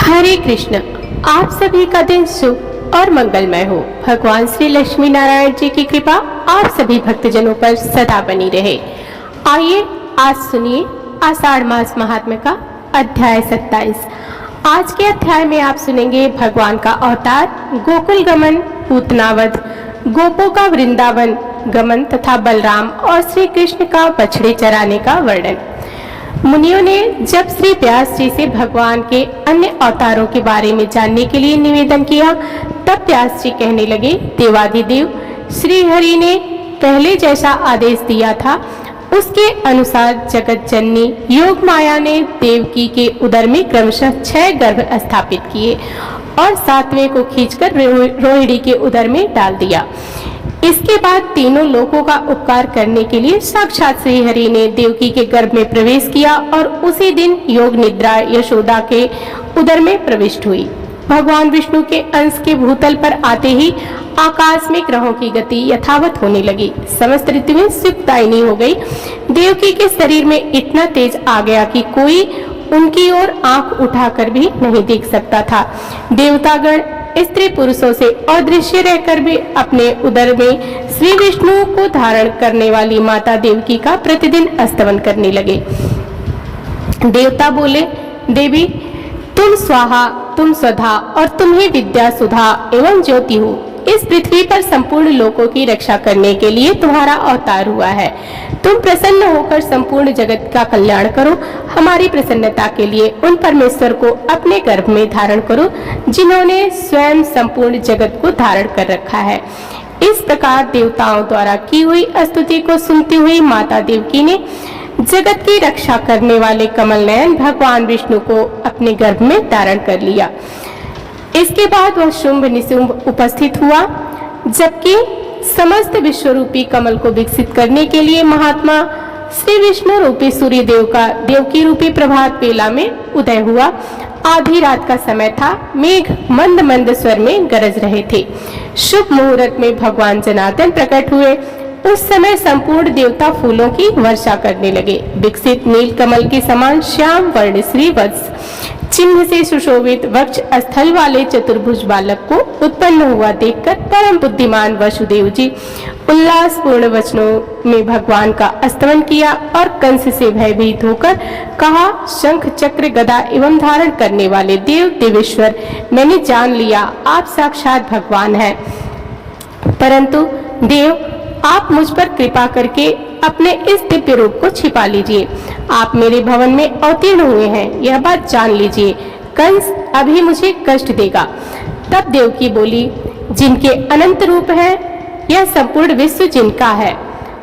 हरे कृष्ण। आप सभी का दिन शुभ और मंगलमय हो। भगवान श्री लक्ष्मी नारायण जी की कृपा आप सभी भक्तजनों पर सदा बनी रहे। आइए आज सुनिए आषाढ़ मास महात्म्य का अध्याय 27। आज के अध्याय में आप सुनेंगे भगवान का अवतार, गोकुल गमन, पूतनावध, गोपों का वृंदावन गमन तथा बलराम और श्री कृष्ण का बछड़े चराने का वर्णन। मुनियों ने जब श्री व्यास जी से भगवान के अन्य अवतारों के बारे में जानने के लिए निवेदन किया, तब व्यास जी कहने लगे, देवाधिदेव श्री हरि ने पहले जैसा आदेश दिया था उसके अनुसार जगत जननी योग माया ने देवकी के उदर में क्रमशः 6 गर्भ स्थापित किए और 7वें को खींचकर रोहिणी के उदर में डाल दिया। इसके बाद तीनों लोकों का उपकार करने के लिए साक्षात श्री हरि ने देवकी के गर्भ में प्रवेश किया और उसी दिन योग निद्रा यशोदा के उदर में प्रविष्ट हुई। भगवान विष्णु के अंश के भूतल पर आते ही आकाश में ग्रहों की गति यथावत होने लगी। समस्त ऋतुएं सुखदायिनी हो गई। देवकी के शरीर में इतना तेज आ गया कि कोई उनकी ओर आंख उठाकर भी नहीं देख सकता था। देवतागण स्त्री पुरुषों से अदृश्य रहकर भी अपने उदर में श्री विष्णु को धारण करने वाली माता देवकी का प्रतिदिन स्तवन करने लगे। देवता बोले, देवी तुम स्वाहा, तुम स्वधा और तुम ही विद्या सुधा एवं ज्योति हो। इस पृथ्वी पर संपूर्ण लोकों की रक्षा करने के लिए तुम्हारा अवतार हुआ है। तुम प्रसन्न होकर संपूर्ण जगत का कल्याण करो। हमारी प्रसन्नता के लिए उन परमेश्वर को अपने गर्भ में धारण करो जिन्होंने स्वयं संपूर्ण जगत को धारण कर रखा है। इस प्रकार देवताओं द्वारा की हुई स्तुति को सुनती हुई माता देवकी ने जगत की रक्षा करने वाले कमल नयन भगवान विष्णु को अपने गर्भ में धारण कर लिया। इसके बाद वह शुंभ निशुंभ उपस्थित हुआ, जबकि समस्त विश्वरूपी कमल को विकसित करने के लिए महात्मा श्री विष्णु रूपी सूर्य देव का देवकी रूपी प्रभात बेला में उदय हुआ। आधी रात का समय था। मेघ मंद मंद स्वर में गरज रहे थे। शुभ मुहूर्त में भगवान जनार्दन प्रकट हुए। उस समय संपूर्ण देवता फूलों की वर्षा करने लगे। विकसित नील कमल के समान श्याम वर्ण श्री वत्स चिन्ह से सुशोभित वक्ष स्थल वाले चतुर्भुज बालक को उत्पन्न हुआ देखकर परम बुद्धिमान वसुदेव जी उल्लासपूर्ण वचनों में भगवान का स्तवन किया और कंस से भयभीत होकर कहा, शंख चक्र गदा एवं धारण करने वाले देव देवेश्वर, मैंने जान लिया आप साक्षात भगवान हैं। परंतु देव आप मुझ पर कृपा करके अपने इस दिव्य रूप को छिपा लीजिए। आप मेरे भवन में अवतीर्ण हुए हैं, यह बात जान लीजिए। कंस अभी मुझे कष्ट देगा। तब देवकी बोली, जिनके अनंत रूप है, यह संपूर्ण विश्व जिनका है,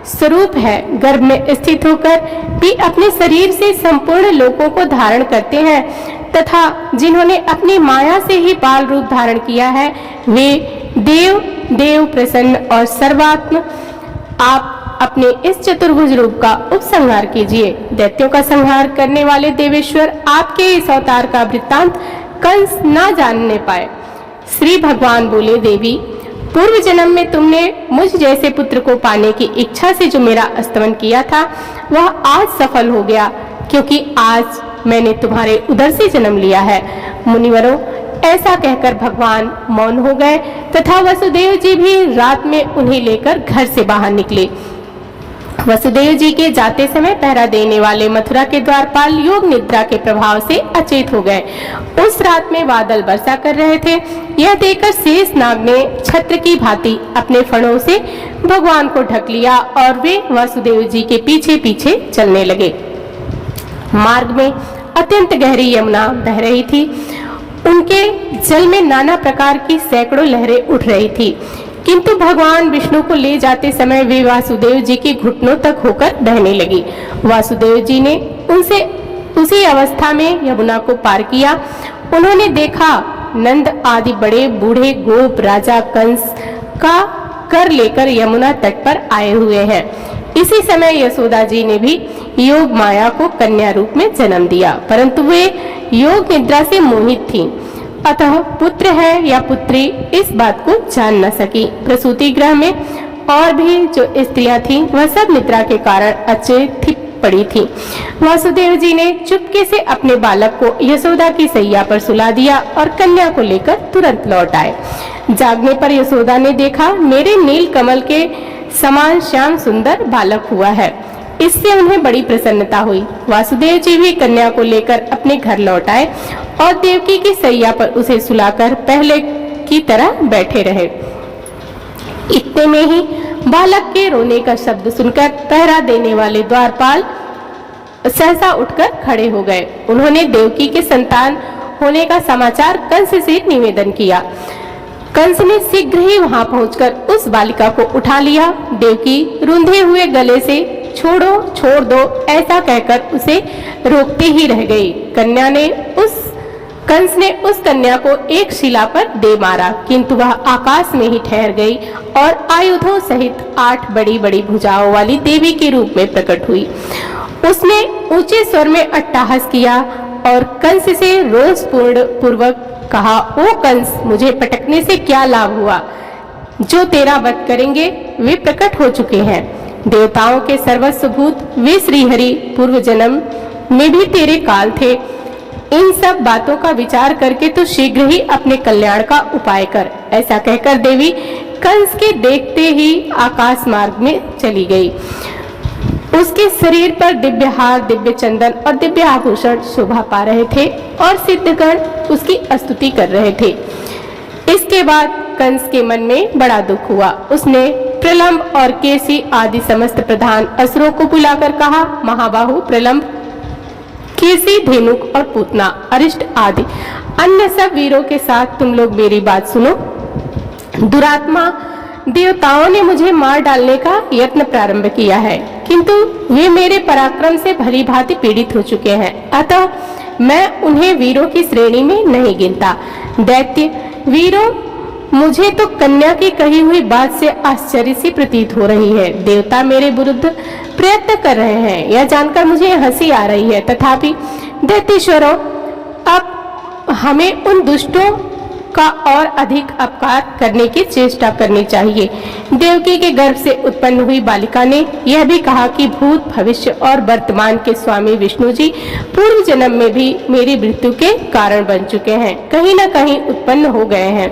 स्वरूप है, गर्भ में स्थित होकर भी अपने शरीर से संपूर्ण लोकों को धारण करते हैं तथा जिन्होंने अपनी माया से ही बाल रूप धारण किया है, वे देव प्रसन्न और सर्वात्म आप अपने इस चतुर्भुज रूप का उपसंहार कीजिए। दैत्यों का संहार करने वाले देवेश्वर, आपके इस अवतार का वृत्तांत कंस ना जानने पाए। श्री भगवान बोले, देवी पूर्व जन्म में तुमने मुझ जैसे पुत्र को पाने की इच्छा से जो मेरा स्तवन किया था वह आज सफल हो गया, क्योंकि आज मैंने तुम्हारे उदर से जन्म लिया है। मुनिवरों, ऐसा कहकर भगवान मौन हो गए तथा वसुदेव जी भी रात में उन्हें लेकर घर से बाहर निकले। वसुदेव जी के जाते समय पहरा देने वाले मथुरा के द्वारपाल योग निद्रा के प्रभाव से अचेत हो गए। उस रात में बादल वर्षा कर रहे थे। यह देखकर शेष नाग ने छत्र की भांति अपने फणों से भगवान को ढक लिया और वे वसुदेव जी के पीछे पीछे चलने लगे। मार्ग में अत्यंत गहरी यमुना बह रही थी। उनके जल में नाना प्रकार की सैकड़ों लहरें उठ रही थी, किंतु भगवान विष्णु को ले जाते समय वे वासुदेव जी के घुटनों तक होकर बहने लगी। वासुदेव जी ने उनसे उसी अवस्था में यमुना को पार किया। उन्होंने देखा नंद आदि बड़े बूढ़े गोप राजा कंस का कर लेकर यमुना तट पर आए हुए हैं। इसी समय यशोदा जी ने भी योग माया को कन्या रूप में जन्म दिया, परंतु वे योग निद्रा से मोहित थीं, अतः पुत्र है या पुत्री इस बात को जान न सकी। प्रसूति गृह में और भी जो स्त्रियां थीं वह सब निद्रा के कारण अचेत पड़ी थी। वासुदेव जी ने चुपके से अपने बालक को यशोदा की सैया पर सुला दिया और कन्या को लेकर तुरंत लौट आए। जागने पर यशोदा ने देखा मेरे नील कमल के समान श्याम सुंदर बालक हुआ है। इससे उन्हें बड़ी प्रसन्नता हुई। वासुदेव जी भी कन्या को लेकर अपने घर लौट आए और देवकी की सैया पर उसे सुलाकर पहले की तरह बैठे रहे। इतने में ही बालक के रोने का शब्द सुनकर पहरा देने वाले द्वारपाल सहसा उठकर खड़े हो गए। उन्होंने देवकी के संतान होने का समाचार कंस से निवेदन किया। कंस ने शीघ्र ही वहां पहुंचकर उस बालिका को उठा लिया। देवकी रूंधे हुए गले से छोड़ो छोड़ दो ऐसा कहकर उसे रोकते ही रह गई। कंस ने उस कन्या को एक शिला पर दे मारा, किंतु वह आकाश में ही ठहर गई और आयुधों सहित 8 बड़ी बड़ी भुजाओं वाली देवी के रूप में प्रकट हुई। उसने ऊंचे स्वर में अट्टहास किया और कंस से रोष पूर्वक कहा, ओ कंस, मुझे पटकने से क्या लाभ हुआ? जो तेरा वध करेंगे वे प्रकट हो चुके हैं। देवताओं के सर्वस्व भूत वे श्रीहरि पूर्व जन्म में भी तेरे काल थे। इन सब बातों का विचार करके तो शीघ्र ही अपने कल्याण का उपाय कर। ऐसा कहकर देवी कंस के देखते ही आकाश मार्ग में चली गई। उसके शरीर पर दिव्य हार, दिव्य चंदन और दिव्य आभूषण शोभा पा रहे थे और सिद्धगण उसकी स्तुति कर रहे थे। इसके बाद कंस के मन में बड़ा दुख हुआ। उसने प्रलंब और केसी आदि समस्त प्रधान असुरों को बुलाकर कहा, महाबाहु प्रलंब, केसी, धेनुक और पूतना, अरिष्ट आदि अन्य सब वीरों के साथ तुम लोग मेरी बात सुनो। दुरात्मा देवताओं ने मुझे मार डालने का यत्न प्रारंभ किया है, किंतु वे मेरे पराक्रम से भली भांति पीड़ित हो चुके हैं। अतः मैं उन्हें वीरों की श्रेणी में नहीं गिनता। दैत्य वीरों, मुझे तो कन्या की कही हुई बात से आश्चर्य सी प्रतीत हो रही है। देवता मेरे विरुद्ध प्रयत्न कर रहे हैं, यह जानकर मुझे हंसी आ रही है। तथापि दैत्येश्वरों, अब हमें उन दुष्टों का और अधिक अपकार करने की चेष्टा करनी चाहिए। देवकी के गर्भ से उत्पन्न हुई बालिका ने यह भी कहा कि भूत, भविष्य और वर्तमान के स्वामी विष्णु जी पूर्व जन्म में भी मेरी मृत्यु के कारण बन चुके हैं, कहीं न कहीं उत्पन्न हो गए हैं।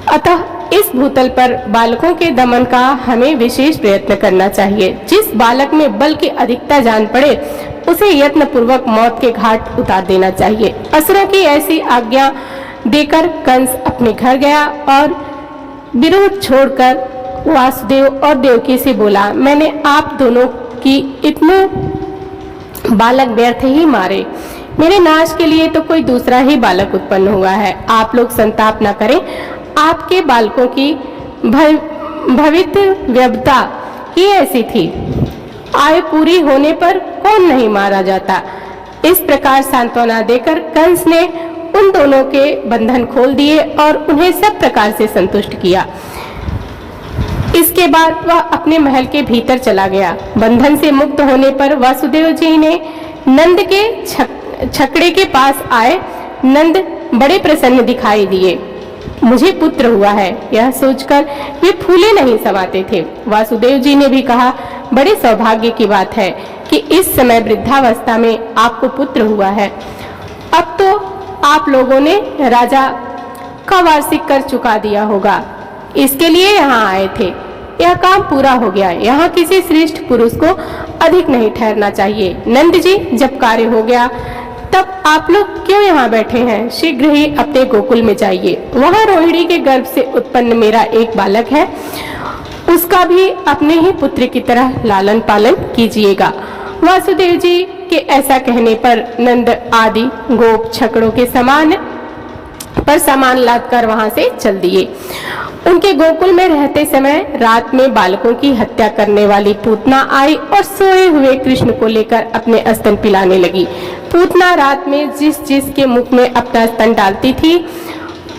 अतः इस भूतल पर बालकों के दमन का हमें विशेष प्रयत्न करना चाहिए। जिस बालक में बल की अधिकता जान पड़े उसे यत्न पूर्वक मौत के घाट उतार देना चाहिए। असुरों की ऐसी आज्ञा देकर कंस अपने घर गया और विरोध छोड़कर वासुदेव और देवकी से बोला, मैंने आप दोनों की इतने बालक व्यर्थ ही मारे। मेरे नाश के लिए तो कोई दूसरा ही बालक उत्पन्न हुआ है। आप लोग संताप न करें। आपके बालकों की भवितव्यता ही ऐसी थी। आयु पूरी होने पर कौन नहीं मारा जाता। इस प्रकार सांत्वना देकर कंस ने उन दोनों के बंधन खोल दिए और उन्हें सब प्रकार से संतुष्ट किया। इसके बाद वह अपने महल के भीतर चला गया। बंधन से मुक्त होने पर वासुदेव जी ने नंद के छकड़े के पास आए। नंद बड़े प्रसन्न दिखाई दिए। मुझे पुत्र हुआ है, यह सोचकर वे फूले नहीं समाते थे। वासुदेव जी ने भी कहा, बड़े सौभाग्य की बात है कि इस समय वृद्धावस्था में आपको पुत्र हुआ है। अब तो आप लोगों ने राजा का वार्षिक कर चुका दिया होगा, इसके लिए यहाँ आए थे। यह काम पूरा हो गया। यहाँ किसी श्रेष्ठ पुरुष को अधिक नहीं ठहरना चाहिए। नंद जी, जब कार्य हो गया तब आप लोग क्यों यहाँ बैठे हैं? शीघ्र ही अपने गोकुल में जाइए। वहाँ रोहिणी के गर्भ से उत्पन्न मेरा एक बालक है, उसका भी अपने ही पुत्र की तरह लालन पालन कीजिएगा। वासुदेव जी के ऐसा कहने पर नंद आदि गोप छकड़ों के सामान लादकर वहां से चल दिए। उनके गोकुल में रहते समय रात में बालकों की हत्या करने वाली पूतना आई और सोए हुए कृष्ण को लेकर अपने स्तन पिलाने लगी। पूतना रात में जिस के मुख में अपना स्तन डालती थी,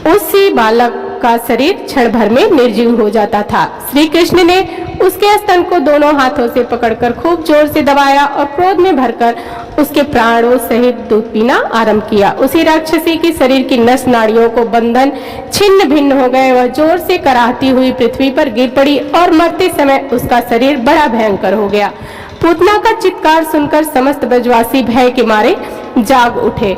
उसी बालक का शरीर क्षण भर में निर्जीव हो जाता था। श्री कृष्ण ने उसके स्तन को दोनों हाथों से पकड़कर खूब जोर से दबाया और क्रोध में भरकर उसके प्राणों सहित दूध पीना आरंभ किया। उसी राक्षसी की शरीर की नस नाड़ियों को बंधन छिन्न भिन्न हो गए। वह जोर से कराहती हुई पृथ्वी पर गिर पड़ी और मरते समय उसका शरीर बड़ा भयंकर हो गया। पूतना का चित्कार सुनकर समस्त ब्रजवासी भय के मारे जाग उठे।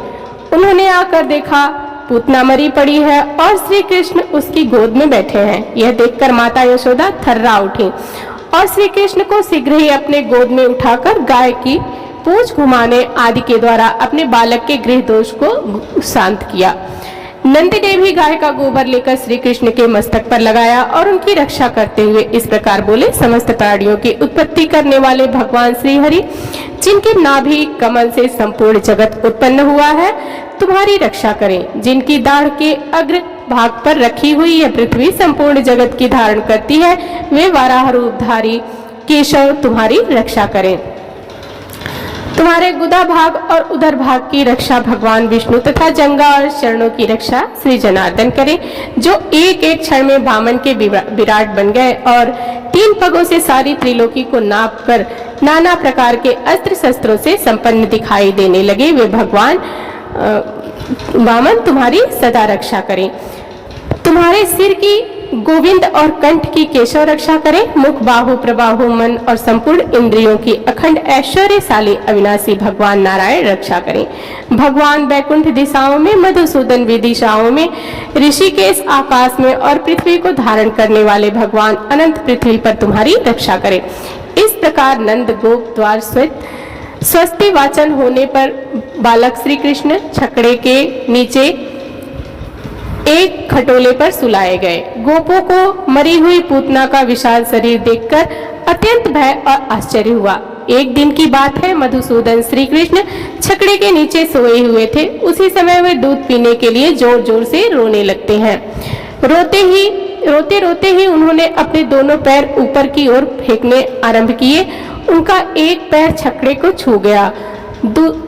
उन्होंने आकर देखा पूतना मरी पड़ी है और श्री कृष्ण उसकी गोद में बैठे हैं। यह देखकर माता यशोदा थर्रा उठी और श्री कृष्ण को शीघ्र ही अपने गोद में उठाकर गाय की पूंछ घुमाने आदि के द्वारा अपने बालक के गृह दोष को शांत किया। नंद ने भी गाय का गोबर लेकर श्री कृष्ण के मस्तक पर लगाया और उनकी रक्षा करते हुए इस प्रकार बोले, समस्त प्राणियों की उत्पत्ति करने वाले भगवान श्री हरि, जिनके नाभि कमल से संपूर्ण जगत उत्पन्न हुआ है, तुम्हारी रक्षा करें। जिनकी दाढ़ के अग्र भाग पर रखी हुई यह पृथ्वी संपूर्ण जगत की धारण करती है, वे वाराह रूपधारी केशव तुम्हारी रक्षा करें। तुम्हारे गुदा भाग और उदर भाग की रक्षा भगवान विष्णु तथा जंगा और चरणों की रक्षा श्री जनार्दन करें, जो एक एक क्षण में वामन के विराट बन गए और 3 पगों से सारी त्रिलोकी को नाप कर नाना प्रकार के अस्त्र शस्त्रों से संपन्न दिखाई देने लगे। वे भगवान वामन तुम्हारी सदा रक्षा करें। तुम्हारे सिर की गोविंद और कंठ की केशव रक्षा करें। मुख, बाहु, प्रबाहु, मन और संपूर्ण इंद्रियों की अखंड ऐश्वर्यशाली अविनाशी भगवान नारायण रक्षा करें। भगवान बैकुंठ दिशाओं में, मधुसूदन विदिशाओं में, ऋषिकेश आकाश में और पृथ्वी को धारण करने वाले भगवान अनंत पृथ्वी पर तुम्हारी रक्षा करें। इस प्रकार नंद गोप द्वार स्वस्ति वाचन होने पर बालक श्री कृष्ण छकड़े के नीचे एक खटोले पर सुलाए गए। गोपों को मरी हुई पूतना का विशाल शरीर देखकर अत्यंत भय और आश्चर्य हुआ। एक दिन की बात है, मधुसूदन श्री कृष्ण छकड़े के नीचे सोए हुए थे। उसी समय वे दूध पीने के लिए जोर जोर से रोने लगते हैं। रोते रोते ही उन्होंने अपने दोनों पैर ऊपर की ओर फेंकने आरंभ किए। उनका एक पैर छकड़े को छू गया।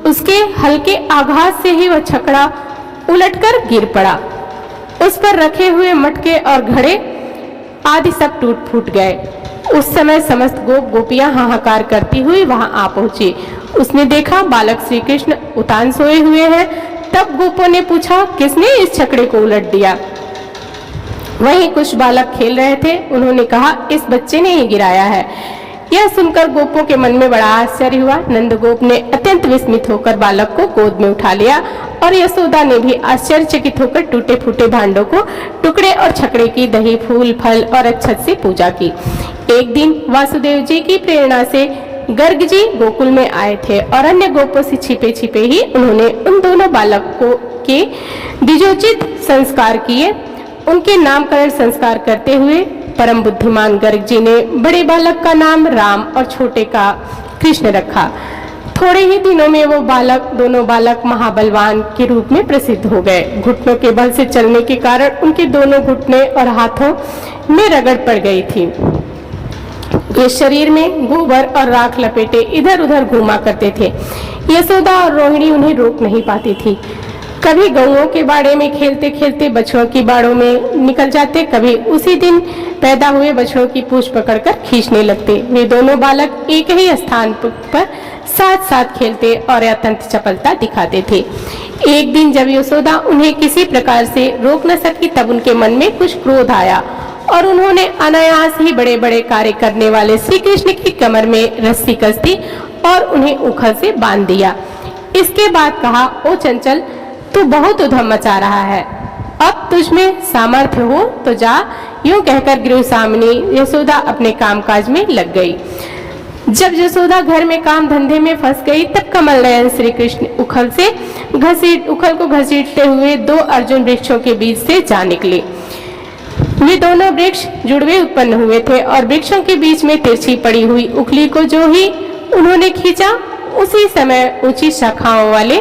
उसके हल्के आघात से ही वह छकड़ा उलटकर गिर पड़ा। उस पर रखे हुए मटके और घड़े आदि सब टूट फूट गए। उस समय समस्त गोप गोपियां हाहाकार करती हुई वहां आ पहुंची। उसने देखा बालक श्री कृष्ण उतान सोए हुए हैं। तब गोपों ने पूछा, किसने इस छकड़े को उलट दिया? वहीं कुछ बालक खेल रहे थे। उन्होंने कहा, इस बच्चे ने ही गिराया है। यह सुनकर गोपों के मन में बड़ा आश्चर्य हुआ। नंद गोप ने अत्यंत विस्मित होकर बालक को गोद में उठा लिया और यशोदा ने भी आश्चर्यचकित होकर टूटे फूटे भांडों को टुकड़े और छकड़े की दही, फूल, फल और अक्षत से पूजा की। एक दिन वासुदेव जी की प्रेरणा से गर्ग जी गोकुल में आए थे और अन्य गोपों से छिपे छिपे ही उन्होंने उन दोनों बालकों के द्विजोचित संस्कार किए। उनके नामकरण संस्कार करते हुए परम बुद्धिमान गर्ग जी ने बड़े बालक का नाम राम और छोटे का कृष्ण रखा। थोड़े ही दिनों में वो दोनों बालक महाबलवान के रूप में प्रसिद्ध हो गए। घुटनों के बल से चलने के कारण उनके दोनों घुटने और हाथों में रगड़ पड़ गई थी। वे शरीर में गोबर और राख लपेटे इधर उधर घूमा करते थे। यशोदा और रोहिणी उन्हें रोक नहीं पाती थी। कभी गौओं के बाड़े में खेलते खेलते बछड़ों की बाड़ों में निकल जाते, कभी उसी दिन पैदा हुए बछड़ों की पूंछ पकड़कर खींचने लगते। वे दोनों बालक एक ही स्थान पर साथ साथ खेलते और अत्यंत चपलता दिखाते थे। एक दिन जब यशोदा उन्हें किसी प्रकार से रोक न सकी, तब उनके मन में कुछ क्रोध आया और उन्होंने अनायास ही बड़े बड़े कार्य करने वाले श्री कृष्ण की कमर में रस्सी कस दी और उन्हें उखल से बांध दिया। इसके बाद कहा, ओ चंचल, तू बहुत उधम मचा रहा है। अब तुझमें सामर्थ्य हो तो जा। यूं कहकर गृह सामनी यशोदा अपने कामकाज में लग गई। जब यशोदा घर में काम धंधे में फंस गई, तब कमल नयन श्री कृष्ण उखल को घसीटते हुए 2 अर्जुन वृक्षों के बीच से जा निकले। वे दोनों वृक्ष जुड़वे उत्पन्न हुए थे और वृक्षों के बीच में तिरछी पड़ी हुई उखली को जो ही उन्होंने खींचा, उसी समय ऊंची शाखाओं वाले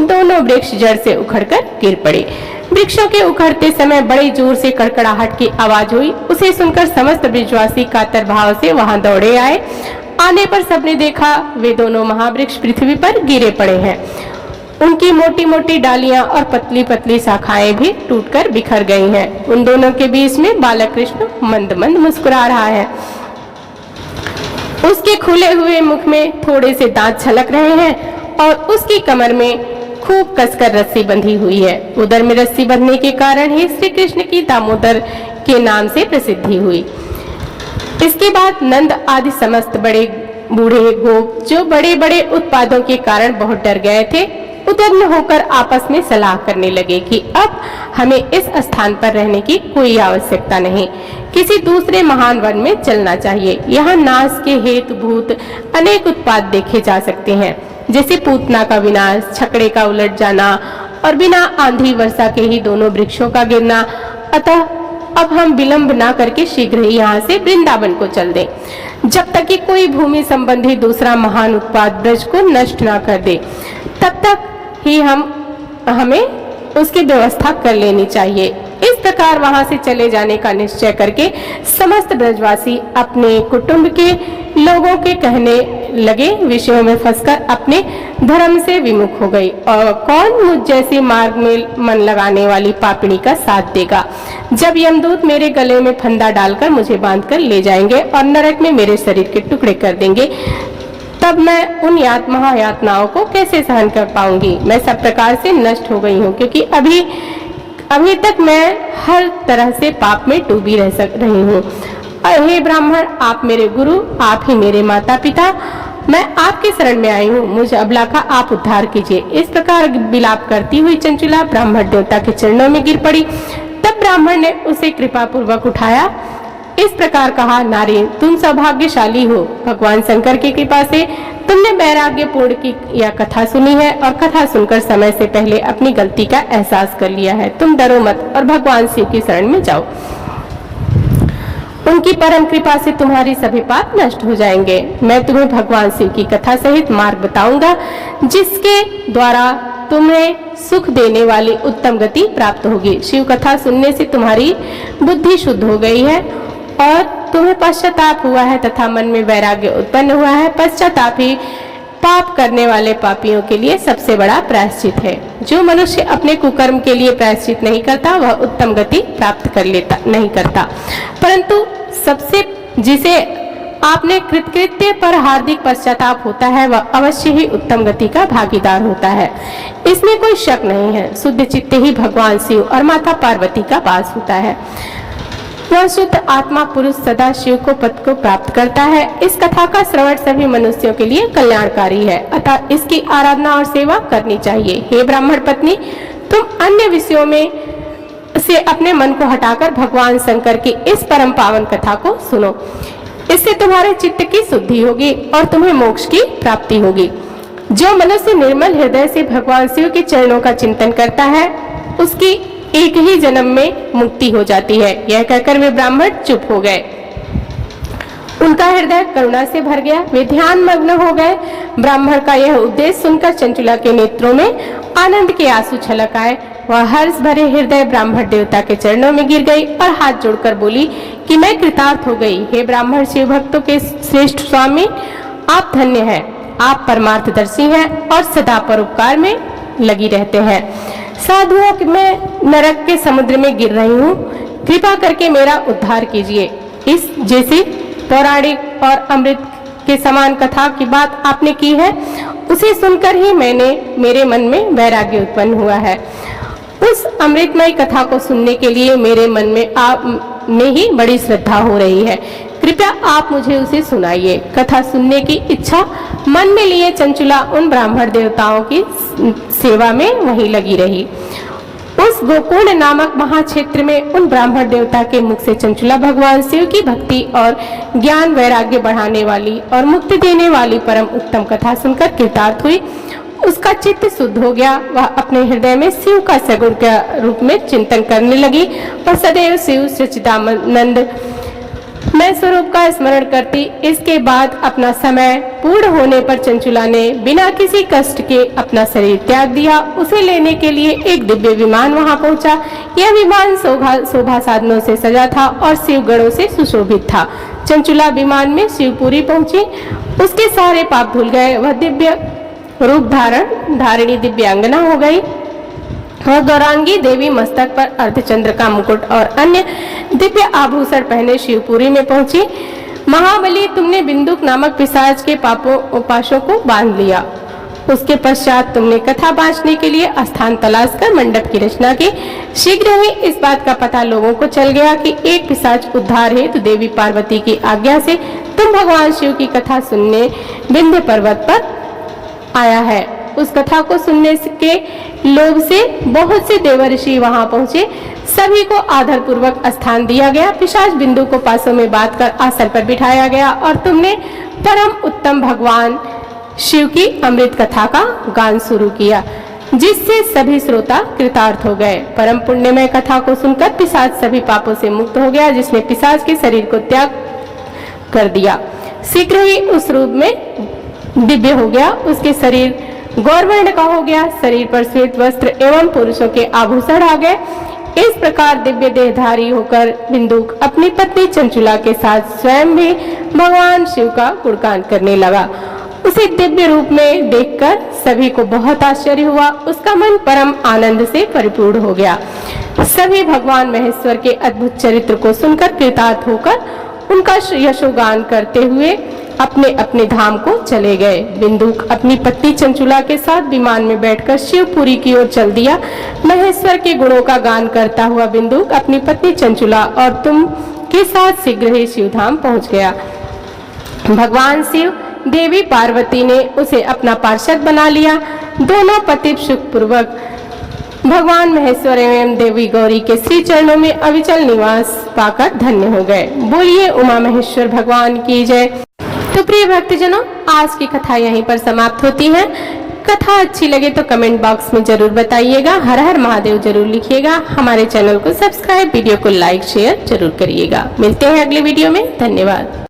दोनों वृक्ष जड़ से उखड़कर गिर पड़े। वृक्षों के उखड़ते समय बड़ी जोर से कड़कड़ाहट की आवाज हुई। उसे सुनकर समस्त ब्रजवासी कातर भाव से वहां दौड़े आए। आने पर सबने देखा वे दोनों महावृक्ष पृथ्वी पर गिरे पड़े हैं। उनकी मोटी मोटी डालियां और पतली पतली शाखाएं भी टूटकर बिखर गई हैं। उन दोनों के बीच में बालक कृष्ण मंद मंद मुस्कुरा रहा है। उसके खुले हुए मुख में थोड़े से दांत छलक रहे हैं और उसकी कमर में खूब कसकर रस्सी बंधी हुई है। उदर में रस्सी बंधने के कारण ही श्री कृष्ण की दामोदर के नाम से प्रसिद्धि हुई। इसके बाद नंद आदि समस्त बड़े बूढ़े गोप जो बड़े बड़े उत्पादों के कारण बहुत डर गए थे, उद्विग्न होकर आपस में सलाह करने लगे कि अब हमें इस स्थान पर रहने की कोई आवश्यकता नहीं, किसी दूसरे महान वन में चलना चाहिए। यहाँ नाश के हेतुभूत अनेक उत्पाद देखे जा सकते हैं, जैसे पूतना का विनाश, छकड़े का उलट जाना और बिना आंधी वर्षा के ही दोनों वृक्षों का गिरना। अतः अब हम विलंब ना करके शीघ्र ही यहाँ से वृंदावन को चल दें, जब तक कि कोई भूमि संबंधी दूसरा महान उत्पाद ब्रज को नष्ट ना कर दे, तब तक ही हमें उसकी व्यवस्था कर लेनी चाहिए। इस प्रकार वहां से चले जाने का निश्चय करके समस्त ब्रजवासी अपने कुटुंब के लोगों के कहने लगे विषयों में फंसकर अपने धर्म से विमुख हो गई। और कौन मुझ जैसे मार्ग में मन लगाने वाली पापिणी का साथ देगा, जब यमदूत मेरे गले में फंदा डालकर मुझे बांधकर ले जाएंगे और नरक में मेरे शरीर के टुकड़े कर देंगे, तब मैं उन महायातनाओं को कैसे सहन कर पाऊंगी। मैं सब प्रकार से नष्ट हो गई हूँ, क्योंकि अभी तक मैं हर तरह से पाप में डूबी रही हूँ। हे ब्राह्मण, आप मेरे गुरु, आप ही मेरे माता पिता, मैं आपके शरण में आई हूँ, मुझ अबला का आप उद्धार कीजिए। इस प्रकार विलाप करती हुई चंचुला ब्राह्मण देवता के चरणों में गिर पड़ी। तब ब्राह्मण ने उसे कृपा पूर्वक उठाया, इस प्रकार कहा, नारी तुम सौभाग्यशाली हो, भगवान शंकर की कृपा से तुमने वैराग्य पूर्ण की यह कथा सुनी है और कथा सुनकर समय से पहले अपनी गलती का एहसास कर लिया है। तुम डरो मत और भगवान शिव की शरण में जाओ, उनकी परम कृपा से तुम्हारी सभी पाप नष्ट हो जाएंगे। मैं तुम्हें भगवान शिव की कथा सहित मार्ग बताऊंगा, जिसके द्वारा तुम्हें सुख देने वाली उत्तम गति प्राप्त होगी। शिव कथा सुनने से तुम्हारी बुद्धि शुद्ध हो गई है और तुम्हें पश्चाताप हुआ है तथा मन में वैराग्य उत्पन्न हुआ है। पश्चाताप ही पाप करने वाले पापियों के लिए सबसे बड़ा प्रायश्चित है। जो मनुष्य अपने कुकर्म के लिए प्रायश्चित नहीं करता, वह उत्तम गति प्राप्त कर लेता नहीं करता, परंतु सबसे जिसे आपने कृतकृत्य पर हार्दिक पश्चाताप होता है, वह अवश्य ही उत्तम गति का भागीदार होता है। इसमें कोई शक नहीं है। शुद्ध चित्त ही भगवान शिव और माता पार्वती का वास होता है। वह शुद्ध आत्मा पुरुष सदा शिव को पद को प्राप्त करता है। इस कथा का श्रवण सभी मनुष्यों के लिए कल्याणकारी है, अतः इसकी आराधना और सेवा करनी चाहिए। हे ब्राह्मण पत्नी, तुम अन्य विषयों में से अपने मन को हटाकर भगवान शंकर की इस परम पावन कथा को सुनो। इससे तुम्हारे चित्त की शुद्धि होगी और तुम्हें मोक्ष की प्राप्ति होगी। जो मनुष्य निर्मल हृदय से भगवान शिव के चरणों का चिंतन करता है, उसकी एक ही जन्म में मुक्ति हो जाती है। यह कहकर वे ब्राह्मण चुप हो गए। उनका हृदय करुणा से भर गया, वे ध्यान मग्न हो गए। ब्राह्मण का यह उपदेश सुनकर चंचुला के नेत्रों में आनंद के आंसू छलक आए। वह हर्ष भरे हृदय ब्राह्मण देवता के चरणों में गिर गई और हाथ जोड़कर बोली कि मैं कृतार्थ हो गई। हे ब्राह्मण शिव भक्तों के श्रेष्ठ स्वामी, आप धन्य हैं। आप परमार्थदर्शी हैं और सदा परोपकार में लगी रहते हैं। साधुओं कि मैं नरक के समुद्र में गिर रही हूँ, कृपा करके मेरा उद्धार कीजिए। इस जैसी पौराणिक और अमृत के समान कथा की बात आपने की है, उसे सुनकर ही मेरे मन में वैराग्य उत्पन्न हुआ है। उस अमृतमय कथा को सुनने के लिए मेरे मन में आप में ही बड़ी श्रद्धा हो रही है। कृपया आप मुझे उसे सुनाइए। कथा सुनने की इच्छा मन में लिए चंचुला उन ब्राह्मण देवताओं की सेवा में वहीं लगी रही। उस गोकुल नामक महाक्षेत्र में उन ब्राह्मण देवता के मुख से चंचुला भगवान शिव की भक्ति और ज्ञान वैराग्य बढ़ाने वाली और मुक्ति देने वाली परम उत्तम कथा सुनकर कृतार्थ हुई। उसका चित्त शुद्ध हो गया। वह अपने हृदय में शिव का सगुण के रूप में चिंतन करने लगी और सदैव शिव सच्चिदानंद मैं स्वरूप का स्मरण करती। इसके बाद अपना समय पूर्ण होने पर चंचुला ने बिना किसी कष्ट के अपना शरीर त्याग दिया। उसे लेने के लिए एक दिव्य विमान वहां पहुंचा। यह विमान शोभा साधनों से सजा था और शिव गणों से सुशोभित था। चंचुला विमान में शिवपुरी पहुंची। उसके सारे पाप धुल गए। वह दिव्य रूप धारिणी दिव्यांगना हो गई और गौरांगी देवी मस्तक पर अर्धचंद्र का मुकुट और अन्य दिव्य आभूषण पहने शिवपुरी में पहुंची। महाबली, तुमने बिंदुक नामक पिशाच के पापों उपासों को बांध लिया। उसके पश्चात तुमने कथा बांटने के लिए स्थान तलाश कर मंडप की रचना की। शीघ्र ही इस बात का पता लोगों को चल गया कि एक पिशाच उद्धार हेतु देवी पार्वती की आज्ञा से तुम भगवान शिव की कथा सुनने विंध्य पर्वत पर आया है। उस कथा को सुनने के लोभ से बहुत से देवर्षि वहां पहुंचे। सभी को आदर पूर्वक स्थान दिया गया। पिशाच बिंदु को पासों में बांध कर आसन पर बिठाया गया और तुमने परम उत्तम भगवान शिव की अमृत कथा का गान शुरू किया, जिससे सभी श्रोता कृतार्थ हो गए। परम पुण्यमय कथा को सुनकर पिशाच सभी पापों से मुक्त हो गया, जिसने पिशाच के शरीर को त्याग कर दिया। शीघ्र ही उस रूप में दिव्य हो गया। उसके शरीर गौरवर्ण का हो गया। शरीर पर श्वेत वस्त्र एवं पुरुषों के आभूषण आ गए। इस प्रकार दिव्य देहधारी होकर बिंदुक अपनी पत्नी चंचुला के साथ स्वयं भी भगवान शिव का गुणगान करने लगा। उसे दिव्य रूप में देखकर सभी को बहुत आश्चर्य हुआ। उसका मन परम आनंद से परिपूर्ण हो गया। सभी भगवान महेश्वर के अद्भुत चरित्र को सुनकर कृतार्थ होकर उनका यशोगान करते हुए अपने अपने धाम को चले गए। बिंदुक अपनी पत्नी चंचुला के साथ विमान में बैठकर शिवपुरी की ओर चल दिया। महेश्वर के गुणों का गान करता हुआ बिंदुक अपनी पत्नी चंचुला और तुम के साथ शीघ्र ही शिवधाम पहुंच गया। भगवान शिव देवी पार्वती ने उसे अपना पार्षद बना लिया। दोनों पति सुखपूर्वक भगवान महेश्वर एवं देवी गौरी के श्री चरणों में अविचल निवास पाकर धन्य हो गए। बोलिए उमा महेश्वर भगवान की जय। तो प्रिय भक्तजनों, आज की कथा यहीं पर समाप्त होती है। कथा अच्छी लगे तो कमेंट बॉक्स में जरूर बताइएगा। हर हर महादेव जरूर लिखिएगा। हमारे चैनल को सब्सक्राइब, वीडियो को लाइक शेयर जरूर करिएगा। मिलते हैं अगले वीडियो में। धन्यवाद।